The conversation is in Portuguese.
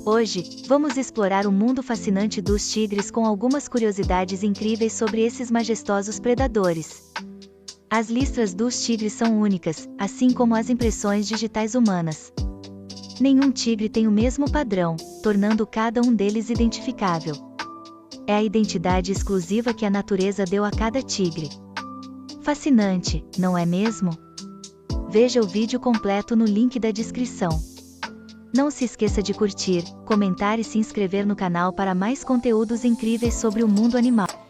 Hoje, vamos explorar o mundo fascinante dos tigres com algumas curiosidades incríveis sobre esses majestosos predadores. As listras dos tigres são únicas, assim como as impressões digitais humanas. Nenhum tigre tem o mesmo padrão, tornando cada um deles identificável. É a identidade exclusiva que a natureza deu a cada tigre. Fascinante, não é mesmo? Veja o vídeo completo no link da descrição. Não se esqueça de curtir, comentar e se inscrever no canal para mais conteúdos incríveis sobre o mundo animal.